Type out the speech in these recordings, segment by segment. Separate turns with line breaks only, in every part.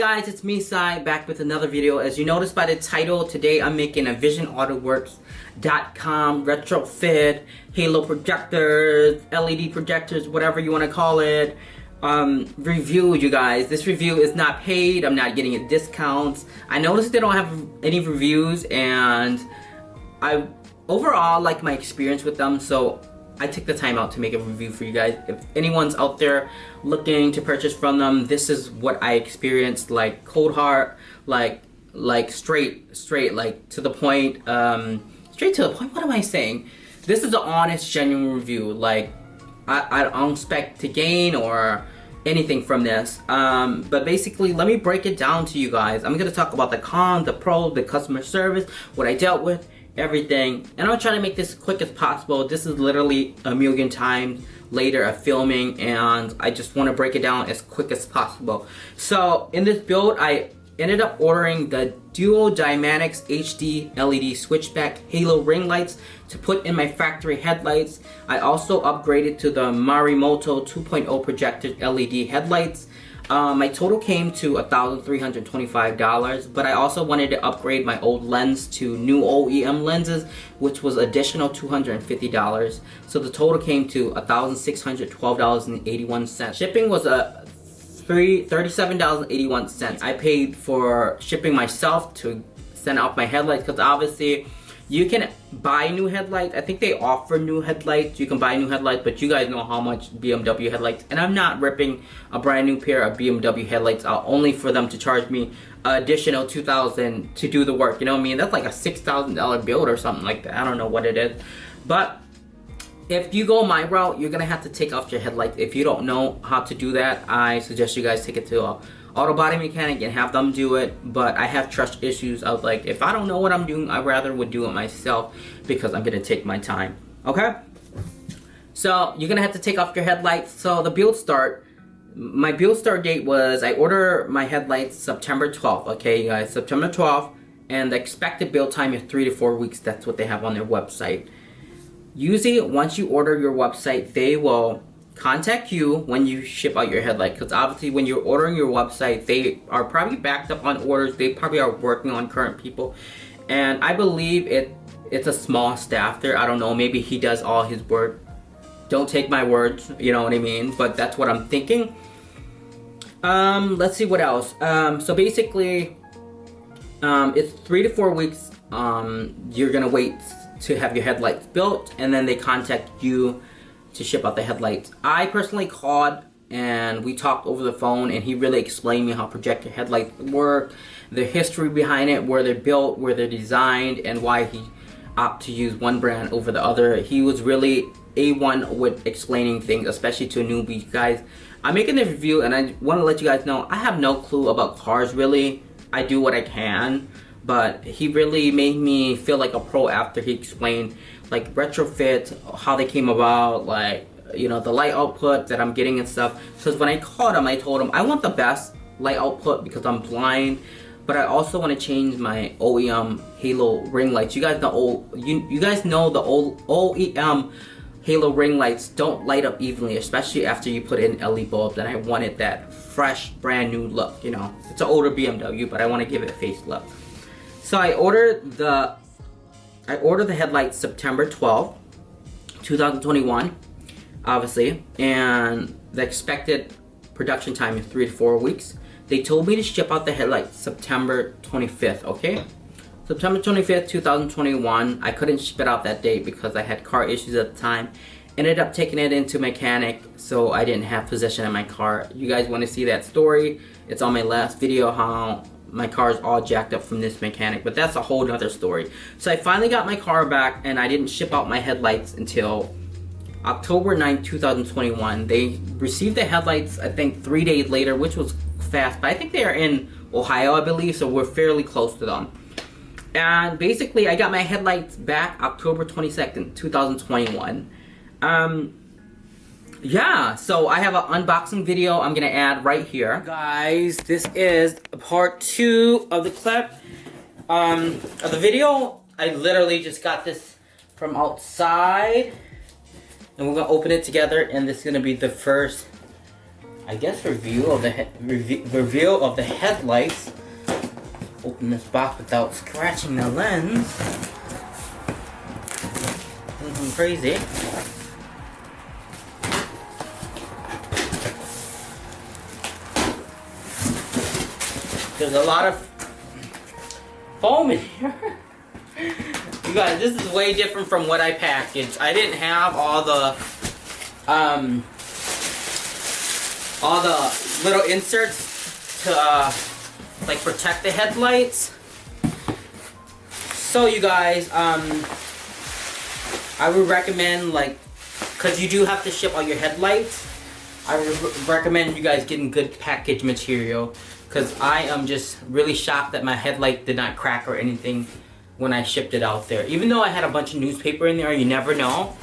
guys, it's me, Sai, back with another video. As you noticed by the title, today I'm making a VISIONAUTOWORKS.com retrofit, halo projectors, LED projectors, whatever you want to call it, review, you guys. This review is not paid. I'm not getting a discounts. I noticed they don't have any reviews, and I overall like my experience with them, so I took the time out to make a review for you guys. If anyone's out there looking to purchase from them, this is what I experienced, like cold hard, like straight, like to the point, straight to the point. What am I saying? This is an honest, genuine review. Like, I don't expect to gain or anything from this. But basically, let me break it down to you guys. I'm gonna talk about the cons, the pros, the customer service, what I dealt with, everything, and I'll try to make this quick as possible. This is literally a million times later of filming, and I just want to break it down as quick as possible. So in this build, I ended up ordering the Duo Dynamics HD LED switchback halo ring lights to put in my factory headlights. I also upgraded to the Morimoto 2.0 projector LED headlights. My total came to $1,325, but I also wanted to upgrade my old lens to new OEM lenses, which was additional $250. So the total came to $1,612.81. Shipping was $37.81. I paid for shipping myself to send out my headlights, because obviously you can buy new headlights. I think they offer new headlights. You can buy new headlights, but you guys know how much BMW headlights. And I'm not ripping a brand new pair of BMW headlights out only for them to charge me additional $2,000 to do the work. You know what I mean? That's like a $6,000 build or something like that. I don't know what it is. But if you go my route, you're gonna have to take off your headlights. If you don't know how to do that, I suggest you guys take it to a auto body mechanic and have them do it. But I have trust issues of, like, if I don't know what I'm doing, I rather would do it myself, because I'm gonna take my time. Okay, so you're gonna have to take off your headlights. So the build start, my build start date was, I order my headlights September 12th. Okay, you guys, September 12th, and the expected build time is 3 to 4 weeks. That's what they have on their website. Usually, once you order your website, they will contact you when you ship out your headlight, because obviously when you're ordering your website, they are probably backed up on orders. They probably are working on current people, and I believe it's a small staff there. I don't know, maybe he does all his work. Don't take my words, you know what I mean, but that's what I'm thinking. Let's see what else. So basically, it's 3 to 4 weeks. You're gonna wait to have your headlights built, and then they contact you to ship out the headlights. I personally called and we talked over the phone, and he really explained me how projector headlights work, the history behind it, where they're built, where they're designed, and why he opted to use one brand over the other. He was really A1 with explaining things, especially to newbies. Guys, I'm making this review and I want to let you guys know I have no clue about cars really. I do what I can, but he really made me feel like a pro after he explained, like, retrofit, how they came about, like, you know, the light output that I'm getting and stuff. Because when I called him, I told him I want the best light output because I'm blind, but I also want to change my OEM halo ring lights. You guys know, you guys know the old OEM halo ring lights don't light up evenly, especially after you put in LED bulbs, and I wanted that fresh, brand new look. You know, it's an older BMW, but I want to give it a facelift. So I ordered the headlights September 12th, 2021, obviously, and the expected production time is 3 to 4 weeks. They told me to ship out the headlights September 25th, okay? September 25th, 2021. I couldn't ship it out that day because I had car issues at the time. Ended up taking it into mechanic, so I didn't have possession of my car. You guys want to see that story? It's on my last video, how my car is all jacked up from this mechanic, but that's a whole nother story. So I finally got my car back, and I didn't ship out my headlights until October 9th, 2021. They received the headlights, I think, 3 days later, which was fast, but I think they are in Ohio, I believe, so we're fairly close to them. And basically, I got my headlights back October 22nd, 2021. Yeah, so I have an unboxing video I'm gonna add right here. Guys, this is part 2 of the clip of the video. I literally just got this from outside, and we're gonna open it together, and this is gonna be the first I guess reveal of the headlights. Open this box without scratching the lens. Something crazy. There's a lot of foam in here. You guys, this is way different from what I packaged. I didn't have all the little inserts to like protect the headlights. So you guys, I would recommend, like, cause you do have to ship all your headlights, I would recommend you guys getting good package material, cause I am just really shocked that my headlight did not crack or anything when I shipped it out there. Even though I had a bunch of newspaper in there, you never know.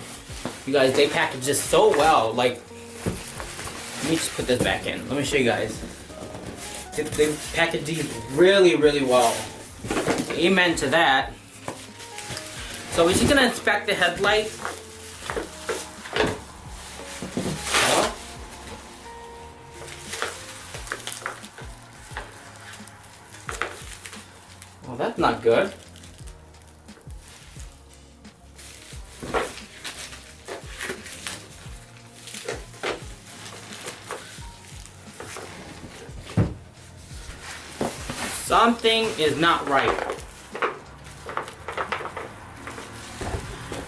You guys, they packaged this so well. Like, let me just put this back in. Let me show you guys. They packaged these really, really well. Amen to that. So we're just gonna inspect the headlight. Well, that's not good. Something is not right.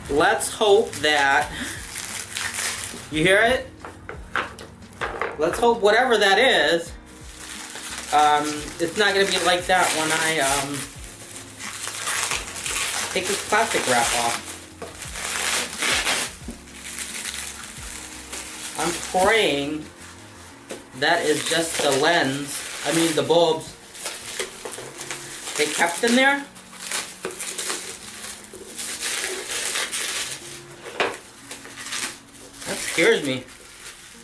Let's hope that, you hear it? Let's hope whatever that is, it's not gonna be like that when I take this plastic wrap off. I'm praying that is just the lens, the bulbs they kept in there. That scares me.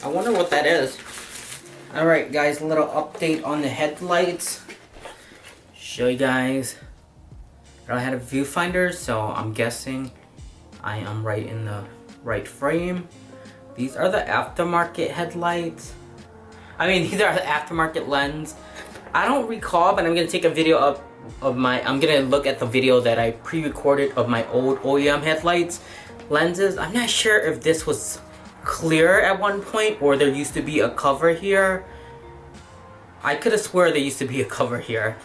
I wonder what that is. Alright guys, a little update on the headlights. Show you guys. I had a viewfinder, so I'm guessing I am right in the right frame. These are the aftermarket headlights. These are the aftermarket lens. I don't recall, but I'm gonna take a video I'm gonna look at the video that I pre-recorded of my old OEM headlights lenses. I'm not sure if this was clear at one point or there used to be a cover here. I could have swore there used to be a cover here.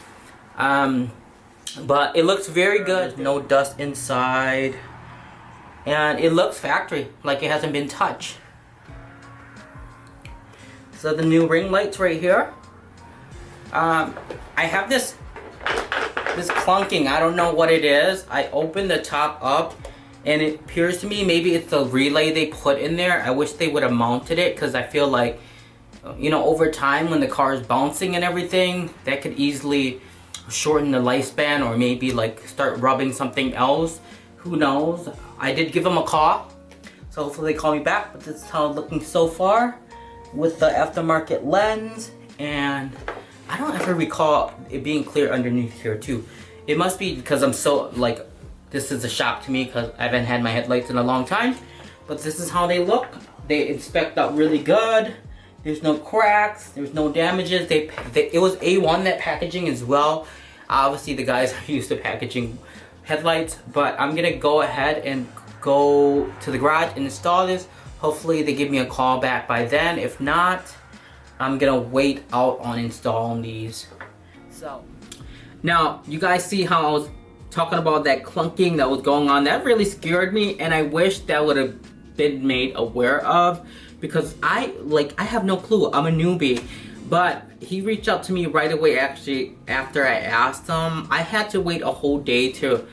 But it looks very good. No dust inside. And it looks factory, like it hasn't been touched. So the new ring lights right here. I have this clunking, I don't know what it is. I opened the top up and it appears to me maybe it's the relay they put in there. I wish they would have mounted it, because I feel like, over time when the car is bouncing and everything, that could easily shorten the lifespan or maybe like start rubbing something else. Who knows? I did give them a call, so hopefully they call me back, but this is how it's looking so far with the aftermarket lens. And I don't ever recall it being clear underneath here too. It must be because I'm so, this is a shock to me because I haven't had my headlights in a long time. But this is how they look. They inspect out really good. There's no cracks, there's no damages. It was A1, that packaging as well. Obviously the guys are used to packaging headlights, but I'm gonna go ahead and go to the garage and install this. Hopefully they give me a call back by then. If not, I'm gonna wait out on installing these. So now you guys see how I was talking about that clunking that was going on. That really scared me, and I wish that would have been made aware of, because I have no clue. I'm a newbie. But he reached out to me right away actually after I asked him. I had to wait a whole day to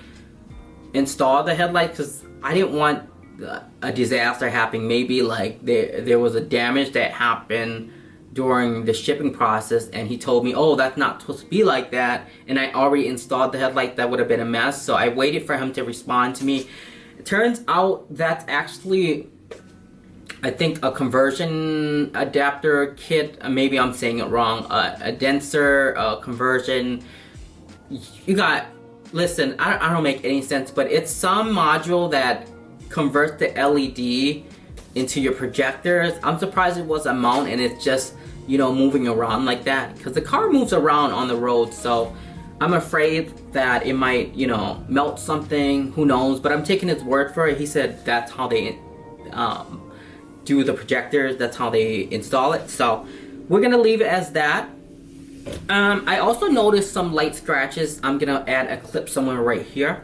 install the headlight because I didn't want a disaster happening. Maybe there was a damage that happened during the shipping process, and he told me, oh, that's not supposed to be like that, and I already installed the headlight. That would have been a mess. So I waited for him to respond to me. It turns out that's actually, I think, a conversion adapter kit. Maybe I'm saying it wrong. A denser conversion. Listen, I don't make any sense, but it's some module that converts the LED into your projectors. I'm surprised it was a mount and it's just you know, moving around like that, because the car moves around on the road, so I'm afraid that it might, you know, melt something, who knows, but I'm taking his word for it. He said that's how they do the projectors, that's how they install it, so we're gonna leave it as that. I also noticed some light scratches. I'm gonna add a clip somewhere right here.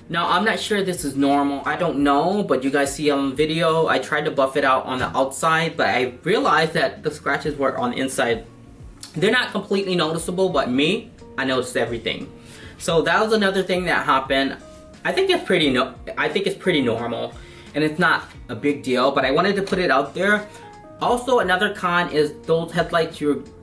Now, I'm not sure this is normal. I don't know, but you guys see on the video, I tried to buff it out on the outside, but I realized that the scratches were on the inside. They're not completely noticeable, but me, I noticed everything. So that was another thing that happened. I think it's pretty normal, and it's not a big deal, but I wanted to put it out there. Also, another con is those headlights,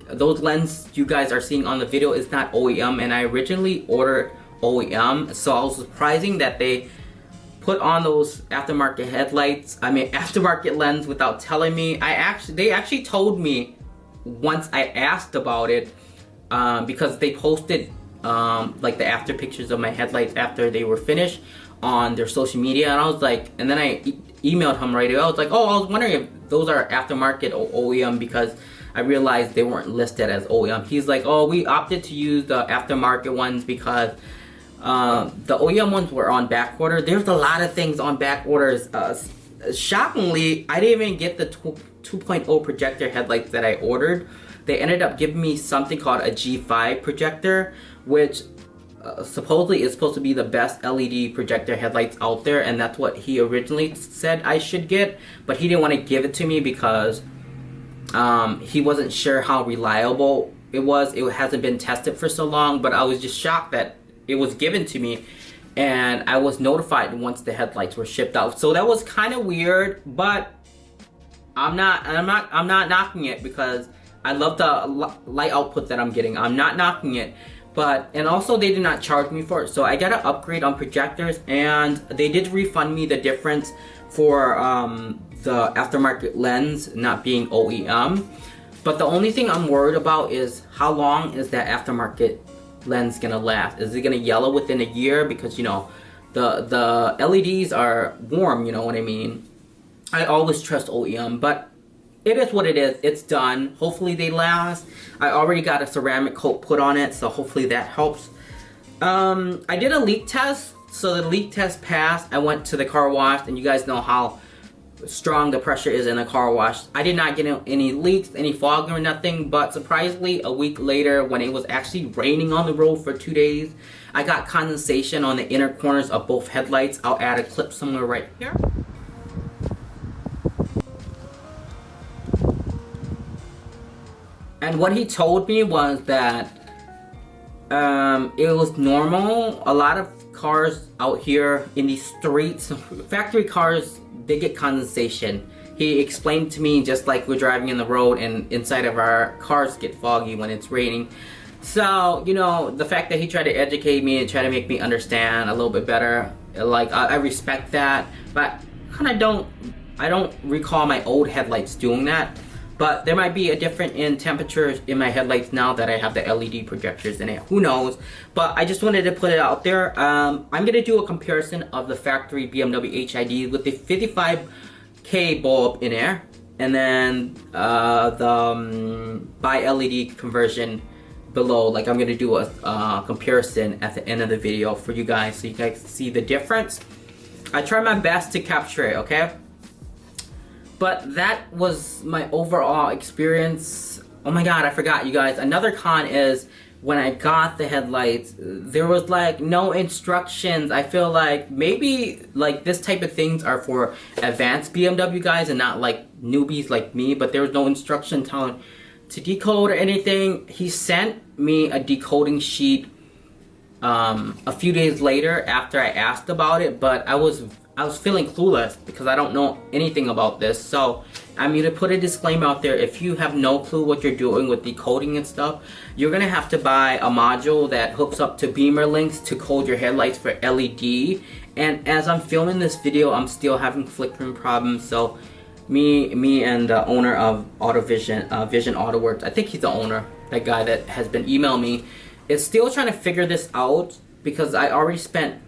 those lens you guys are seeing on the video is not OEM, and I originally ordered OEM, so I was surprising that they put on those aftermarket headlights, aftermarket lens without telling me. They actually told me once I asked about it, because they posted like the after pictures of my headlights after they were finished on their social media, and I was like, and then I emailed him right away. I was like, oh, I was wondering if those are aftermarket or OEM, because I realized they weren't listed as OEM. He's like, oh, we opted to use the aftermarket ones because the OEM ones were on back order. There's a lot of things on back orders. Shockingly, I didn't even get the 2.0 projector headlights that I ordered. They ended up giving me something called a G5 projector, which supposedly is supposed to be the best LED projector headlights out there, and that's what he originally said I should get, but he didn't want to give it to me because he wasn't sure how reliable it was. It hasn't been tested for so long, but I was just shocked that it was given to me, and I was notified once the headlights were shipped out. So that was kind of weird, but I'm not knocking it because I love the light output that I'm getting. I'm not knocking it, and also they did not charge me for it, so I got an upgrade on projectors, and they did refund me the difference for the aftermarket lens not being OEM. But the only thing I'm worried about is how long is that aftermarket lens gonna last? Is it gonna yellow within a year? Because, you know, the LEDs are warm, you know what I mean? I always trust OEM, but it is what it is. It's done. Hopefully they last. I already got a ceramic coat put on it, so hopefully that helps. I did a leak test, so the leak test passed. I went to the car wash, and you guys know how strong the pressure is in a car wash. I did not get any leaks, any fog or nothing, but surprisingly a week later, when it was actually raining on the road for 2 days, I got condensation on the inner corners of both headlights. I'll add a clip somewhere right here. And what he told me was that it was normal. A lot of cars out here in these streets, factory cars, they get condensation. He explained to me just like we're driving in the road and inside of our cars get foggy when it's raining. So, you know, the fact that he tried to educate me and try to make me understand a little bit better, like, I respect that, but I don't recall my old headlights doing that. But there might be a difference in temperatures in my headlights now that I have the LED projectors in it. Who knows? But I just wanted to put it out there. I'm going to do a comparison of the factory BMW HID with the 55K bulb in there. And then the by LED conversion below. Like, I'm going to do a comparison at the end of the video for you guys, so you guys see the difference. I try my best to capture it, okay? But that was my overall experience. Oh my god, I forgot, you guys. Another con is when I got the headlights, there was like no instructions. I feel like maybe like this type of things are for advanced BMW guys and not like newbies like me, but there was no instruction telling to decode or anything. He sent me a decoding sheet a few days later after I asked about it, but I was feeling clueless because I don't know anything about this. So I'm going to put a disclaimer out there. If you have no clue what you're doing with decoding and stuff, you're going to have to buy a module that hooks up to beamer links to code your headlights for LED. And as I'm filming this video, I'm still having flickering problems. So Me and the owner of VISIONAUTOWORKS, I think he's the owner, that guy that has been emailing me, is still trying to figure this out, because I already spent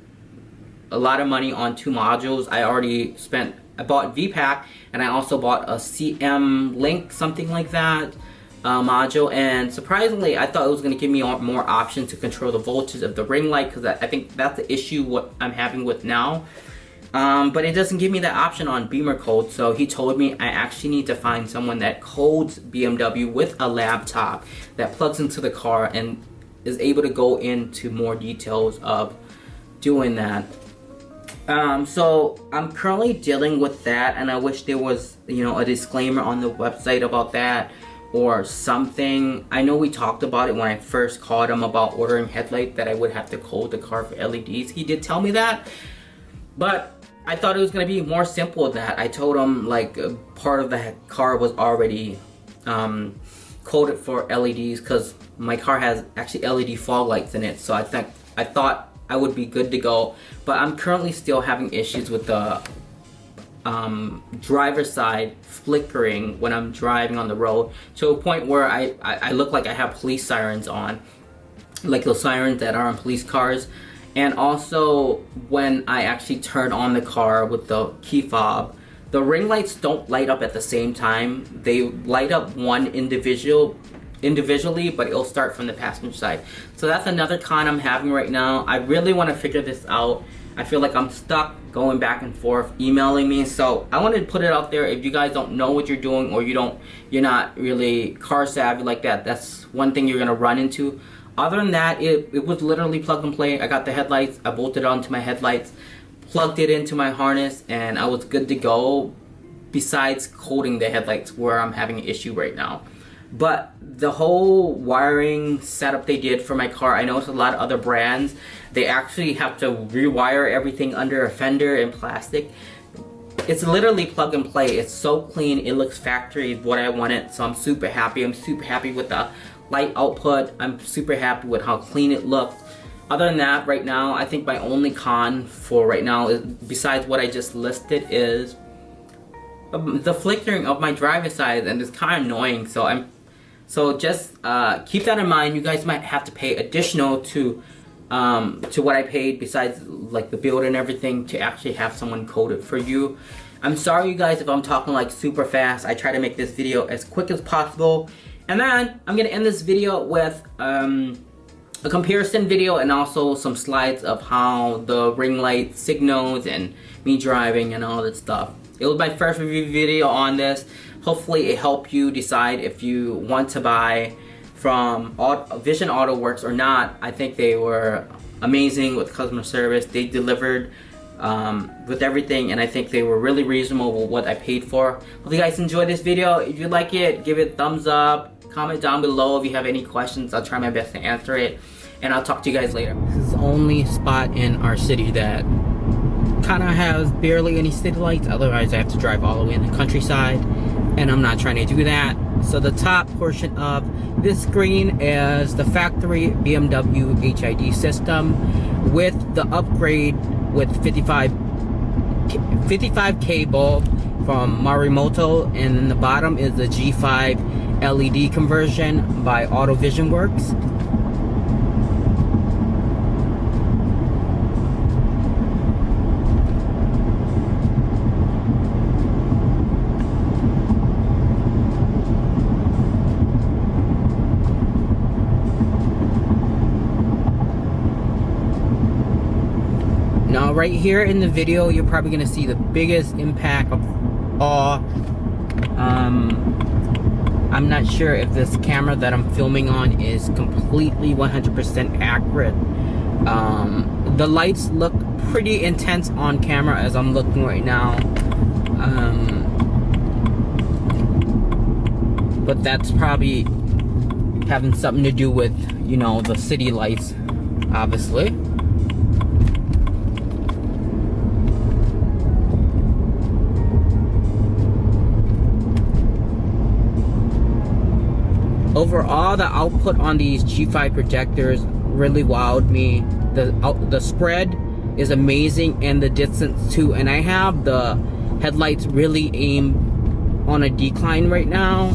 a lot of money on 2 modules. I bought VPAC, and I also bought a CM Link, something like that, module, and surprisingly I thought it was going to give me more options to control the voltage of the ring light, because I think that's the issue what I'm having with now. But it doesn't give me that option on Beamer code, so he told me I actually need to find someone that codes BMW with a laptop that plugs into the car and is able to go into more details of doing that. So I'm currently dealing with that, and I wish there was, you know, a disclaimer on the website about that or something. I know we talked about it when I first called him about ordering Headlight, that I would have to code the car for LEDs. He did tell me that, but I thought it was going to be more simple than that. I told him like part of the car was already coded for LEDs, because my car has actually LED fog lights in it, so I thought I would be good to go. But I'm currently still having issues with the driver's side flickering when I'm driving on the road, to a point where I look like I have police sirens on, like those sirens that are on police cars. And also, when I actually turn on the car with the key fob, the ring lights don't light up at the same time. They light up one individually, but it'll start from the passenger side. So that's another con I'm having right now. I really want to figure this out. I feel like I'm stuck going back and forth, emailing me. So I wanted to put it out there. If you guys don't know what you're doing, or you're not really car savvy like that, that's one thing you're gonna run into. Other than that, it was literally plug and play. I got the headlights, I bolted it onto my headlights, plugged it into my harness, and I was good to go, besides coding the headlights where I'm having an issue right now. But the whole wiring setup they did for my car, I noticed a lot of other brands, they actually have to rewire everything under a fender in plastic. It's literally plug and play. It's so clean, it looks factory, what I wanted, so I'm super happy. I'm super happy with the light output. I'm super happy with how clean it looks. Other than that, right now, I think my only con for right now, is, besides what I just listed, is the flickering of my driver's side, and it's kind of annoying. So just keep that in mind. You guys might have to pay additional to what I paid, besides like the build and everything, to actually have someone code it for you. I'm sorry, you guys, if I'm talking like super fast. I try to make this video as quick as possible. And then I'm gonna end this video with a comparison video, and also some slides of how the ring light signals and me driving and all that stuff. It was my first review video on this. Hopefully it helped you decide if you want to buy from VISIONAUTOWORKS or not. I think they were amazing with customer service. They delivered with everything, and I think they were really reasonable with what I paid for. Hope you guys enjoyed this video. If you like it, give it a thumbs up. Comment down below if you have any questions. I'll try my best to answer it, and I'll talk to you guys later. This is the only spot in our city that kind of has barely any city lights. Otherwise I have to drive all the way in the countryside, and I'm not trying to do that. So the top portion of this screen is the factory BMW HID system with the upgrade with 55K bulb from Morimoto, and then the bottom is the G5 LED conversion by VISIONAUTOWORKS. Now right here in the video, you're probably going to see the biggest impact of all. I'm not sure if this camera that I'm filming on is completely 100% accurate. The lights look pretty intense on camera as I'm looking right now. But that's probably having something to do with, you know, the city lights, obviously. Overall, the output on these G5 projectors really wowed me. The spread is amazing, and the distance too. And I have the headlights really aimed on a decline right now.